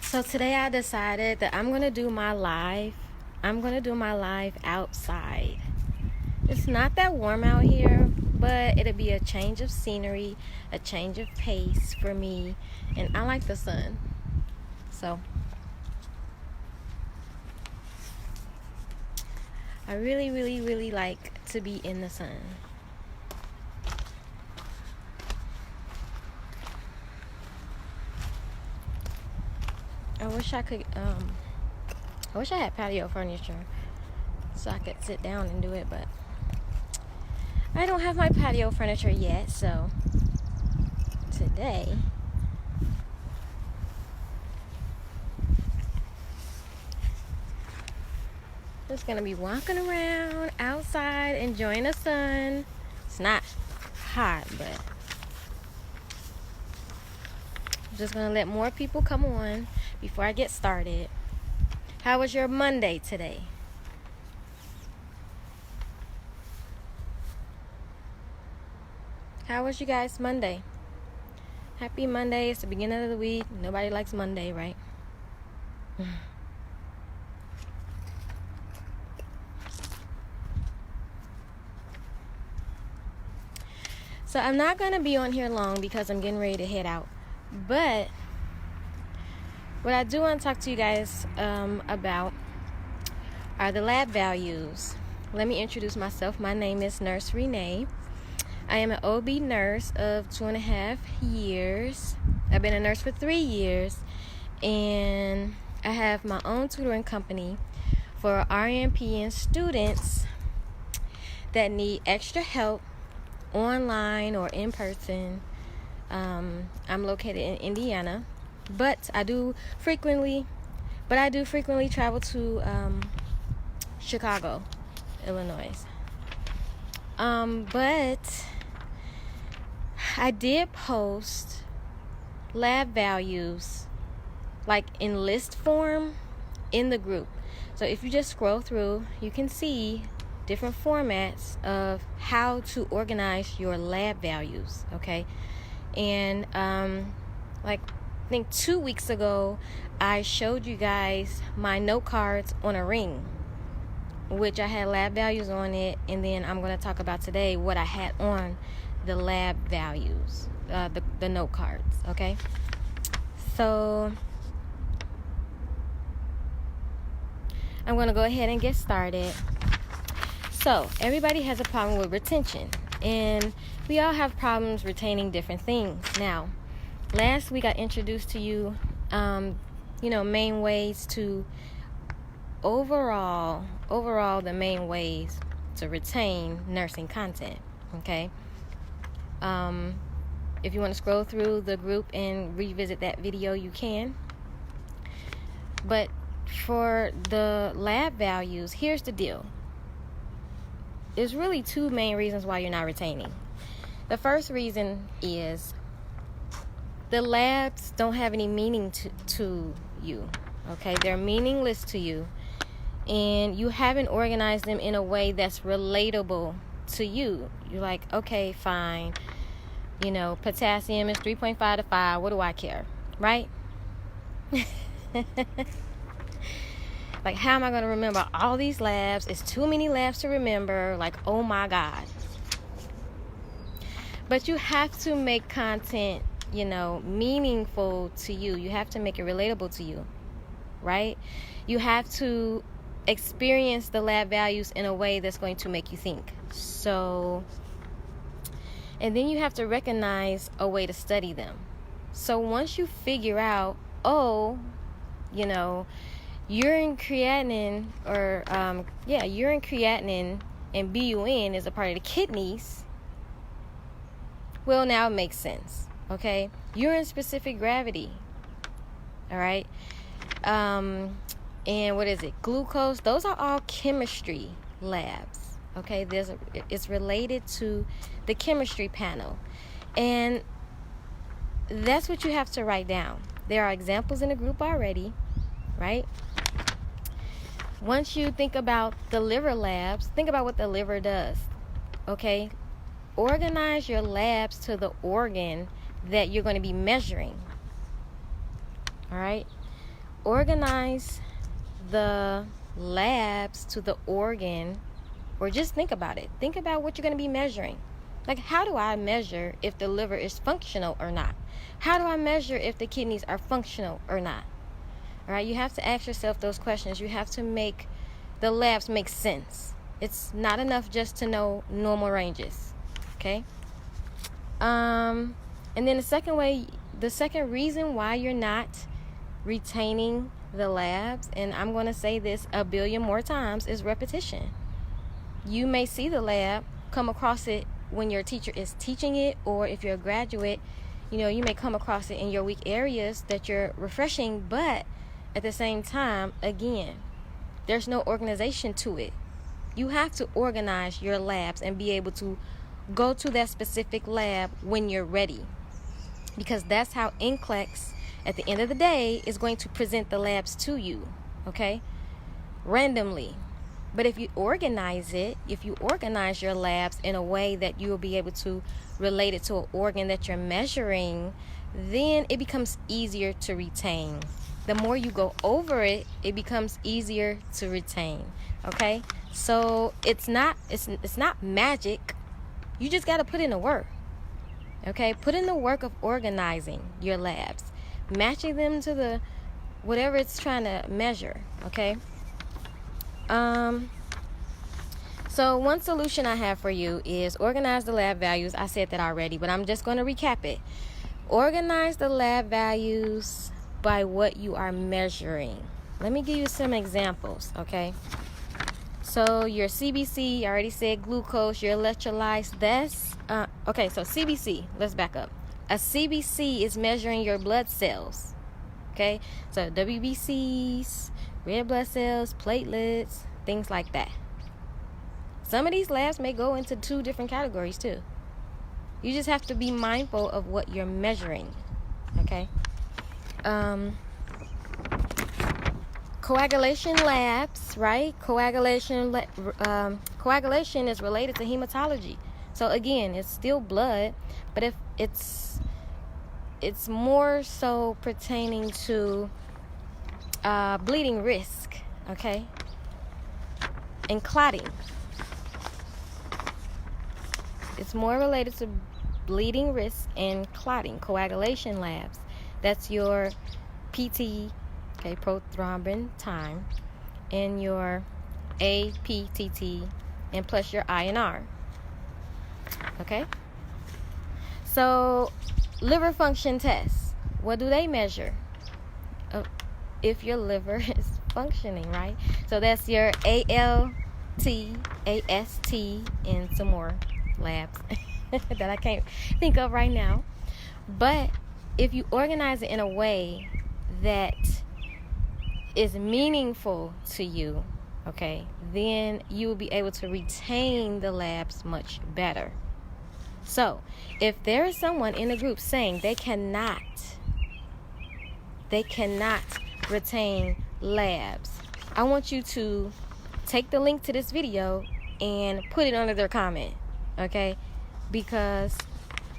So today I decided that I'm going to do my live. I'm going to do my live outside. It's not that warm out here, but it'll be a change of scenery, a change of pace for me, and I like the sun. So I really like to be in the sun. I wish I had patio furniture so I could sit down and do it, but I don't have my patio furniture yet, so today just gonna be walking around outside enjoying the sun. It's not hot, but I'm just gonna let more people come on before I get started. How was your Monday today? How was you guys Monday? Happy Monday. It's the beginning of the week. Nobody likes Monday, right? So I'm not going to be on here long because I'm getting ready to head out. But what I do want to talk to you guys about are the lab values. Let me introduce myself. My name is Nurse Renee. I am an OB nurse of 2.5 years. I've been a nurse for 3 years. And I have my own tutoring company for RNPN students that need extra help online or in person. I'm located in Indiana, but I do frequently travel to Chicago, Illinois. But I did post lab values like in list form in the group. So if you just scroll through, you can see different formats of how to organize your lab values, okay? And like I think 2 weeks ago, I showed you guys my note cards on a ring, which I had lab values on it, and then I'm going to talk about today what I had on the lab values, the note cards, okay? So I'm going to go ahead and get started. So everybody has a problem with retention, and we all have problems retaining different things. Now, last week I introduced to you, main ways to overall the main ways to retain nursing content, okay? If you want to scroll through the group and revisit that video, you can. But for the lab values, here's the deal. There's really two main reasons why you're not retaining. The first reason is the labs don't have any meaning to you, okay? They're meaningless to you, and you haven't organized them in a way that's relatable to you. You're like, okay, fine. Potassium is 3.5 to 5. What do I care, right? Like, how am I going to remember all these labs? It's too many labs to remember. Like, oh my God. But you have to make content, meaningful to you. You have to make it relatable to you, right? You have to experience the lab values in a way that's going to make you think. So, and then you have to recognize a way to study them. So once you figure out, urine creatinine urine creatinine and BUN is a part of the kidneys. Well, now it makes sense, okay? Urine specific gravity, all right? And what is it? Glucose. Those are all chemistry labs, okay? It's related to the chemistry panel, and that's what you have to write down. There are examples in the group already, right? Once you think about the liver labs, think about what the liver does, okay? Organize your labs to the organ that you're going to be measuring, all right? organize the labs to the organ, or just think about it. Think about what you're going to be measuring. Like, how do I measure if the liver is functional or not? How do I measure if the kidneys are functional or not? All right, you have to ask yourself those questions. You have to make the labs make sense. It's not enough just to know normal ranges, okay? And then the second reason why you're not retaining the labs, and I'm going to say this a billion more times, is repetition. You may see the lab, come across it when your teacher is teaching it, or if you're a graduate, you may come across it in your weak areas that you're refreshing, but at the same time, again, there's no organization to it. You have to organize your labs and be able to go to that specific lab when you're ready, because that's how NCLEX, at the end of the day, is going to present the labs to you, okay, randomly. But if you organize your labs in a way that you will be able to relate it to an organ that you're measuring, then it becomes easier to retain. The more you go over it, it becomes easier to retain, okay? So it's not magic. You just got to put in the work, okay? Put in the work of organizing your labs, matching them to the whatever it's trying to measure, okay? So one solution I have for you is organize the lab values. I said that already, but I'm just going to recap it. Organize the lab values by what you are measuring. Let me give you some examples, okay? So your CBC, I already said glucose, your electrolytes, that's, okay, so CBC, let's back up. A CBC is measuring your blood cells, okay? So WBCs, red blood cells, platelets, things like that. Some of these labs may go into 2 different categories too. You just have to be mindful of what you're measuring, okay? Coagulation labs, right? Coagulation is related to hematology. So again, it's still blood, but if it's more so pertaining to bleeding risk, okay? And clotting. It's more related to bleeding risk and clotting. Coagulation labs. That's your PT, okay, prothrombin time, and your APTT, and plus your INR. Okay? So, liver function tests. What do they measure? If your liver is functioning, right? So that's your ALT, AST, and some more labs that I can't think of right now. But if you organize it in a way that is meaningful to you, okay, then you will be able to retain the labs much better. So if there is someone in the group saying they cannot retain labs, I want you to take the link to this video and put it under their comment, okay? Because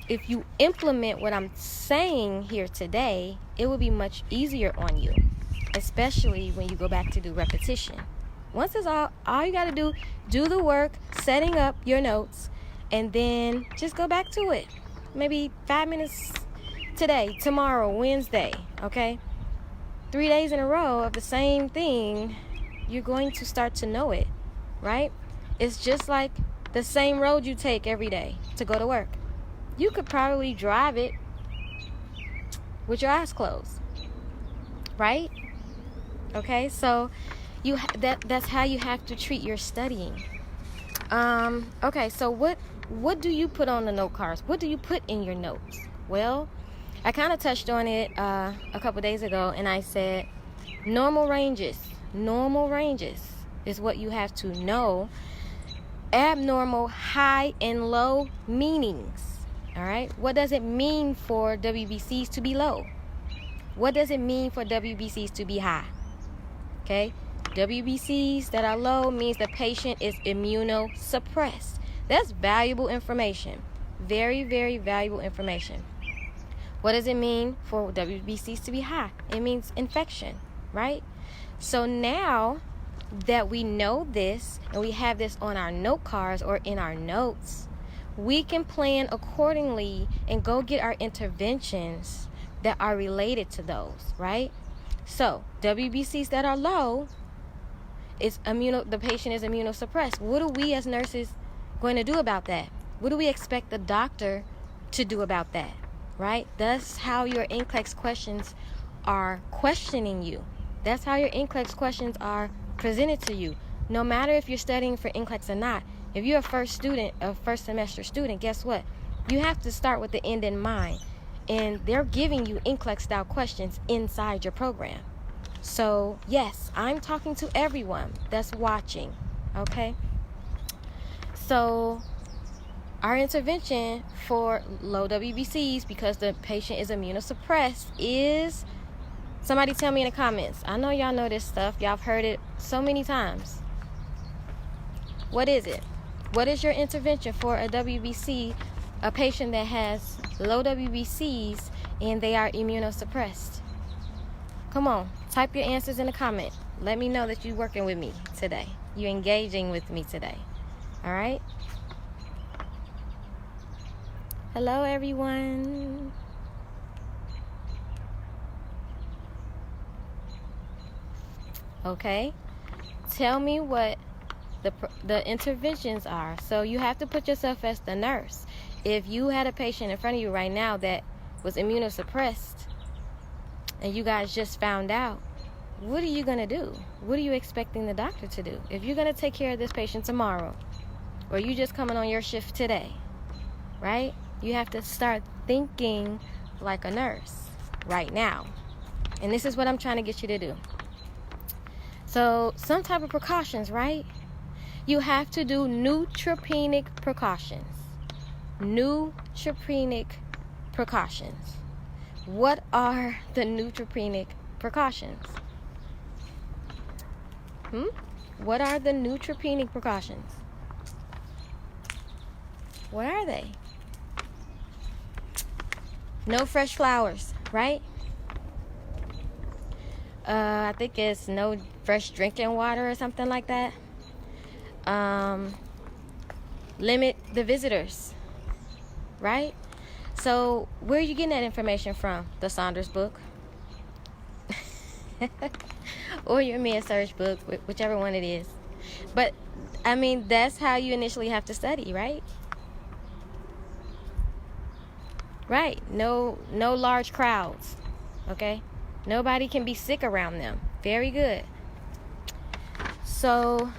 if you implement what I'm saying here today, it will be much easier on you, especially when you go back to do repetition. Once it's all you got to do the work, setting up your notes, and then just go back to it. Maybe 5 minutes today, tomorrow, Wednesday, okay? 3 days in a row of the same thing, you're going to start to know it, right? It's just like the same road you take every day to go to work. You could probably drive it with your eyes closed, right? Okay, so that's how you have to treat your studying. Okay, so what do you put on the note cards? What do you put in your notes? Well, I kind of touched on it a couple days ago, and I said normal ranges is what you have to know. Abnormal, high, and low meanings. All right, what does it mean for WBCs to be low? What does it mean for WBCs to be high? Okay, WBCs that are low means the patient is immunosuppressed. That's valuable information. Very, very valuable information. What does it mean for WBCs to be high? It means infection. right? So now that we know this and we have this on our note cards or in our notes, we can plan accordingly and go get our interventions that are related to those, right? So WBCs that are low, the patient is immunosuppressed. What are we as nurses going to do about that? What do we expect the doctor to do about that, right? That's how your NCLEX questions are questioning you. That's how your NCLEX questions are presented to you. No matter if you're studying for NCLEX or not, if you're a first semester student, guess what? You have to start with the end in mind. And they're giving you NCLEX style questions inside your program. So yes, I'm talking to everyone that's watching, okay? So our intervention for low WBCs, because the patient is immunosuppressed, is, somebody tell me in the comments. I know y'all know this stuff. Y'all have heard it so many times. What is it? What is your intervention for a WBC, a patient that has low WBCs and they are immunosuppressed? Come on, type your answers in the comment. Let me know that you're working with me today. You're engaging with me today. All right? Hello, everyone. Okay. Tell me what the interventions are. So you have to put yourself as the nurse. If you had a patient in front of you right now that was immunosuppressed and you guys just found out, what are you going to do? What are you expecting the doctor to do? If you're going to take care of this patient tomorrow, or you just coming on your shift today, right? You have to start thinking like a nurse right now. And this is what I'm trying to get you to do. So some type of precautions, right? You have to do neutropenic precautions. Neutropenic precautions. What are the neutropenic precautions? What are the neutropenic precautions? What are they? No fresh flowers, right? I think it's no fresh drinking water or something like that. Limit the visitors, right? So where are you getting that information from? The Saunders book or your med-surg book, whichever one it is. But I mean, that's how you initially have to study, right? Right. No large crowds. Okay? Nobody can be sick around them. Very good. So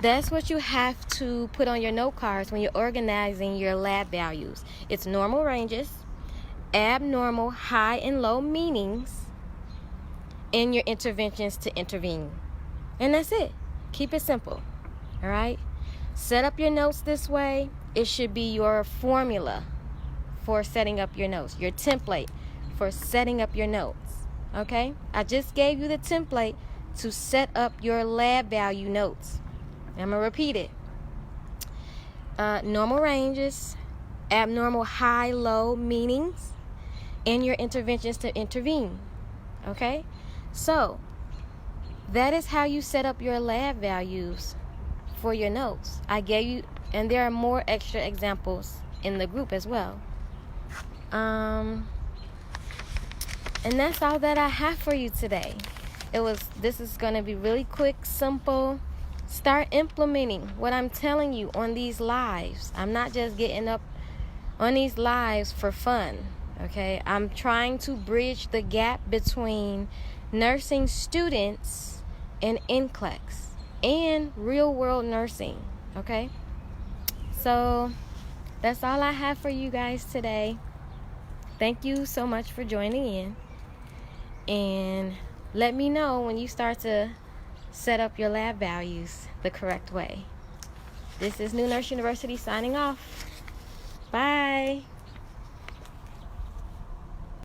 that's what you have to put on your note cards when you're organizing your lab values. It's normal ranges, abnormal high and low meanings, and your interventions to intervene. And that's it. Keep it simple. All right? Set up your notes this way. It should be your formula for setting up your notes, your template for setting up your notes. Okay? I just gave you the template to set up your lab value notes. I'm going to repeat it. Normal ranges, abnormal high-low meanings, and your interventions to intervene. Okay? So, that is how you set up your lab values for your notes. I gave you, and there are more extra examples in the group as well. And that's all that I have for you today. This is going to be really quick, simple. Start implementing what I'm telling you on these lives. I'm not just getting up on these lives for fun, okay? I'm trying to bridge the gap between nursing students and NCLEX and real world nursing, okay? So that's all I have for you guys today. Thank you so much for joining in. And let me know when you start to set up your lab values the correct way. This is New Nurse University signing off. Bye.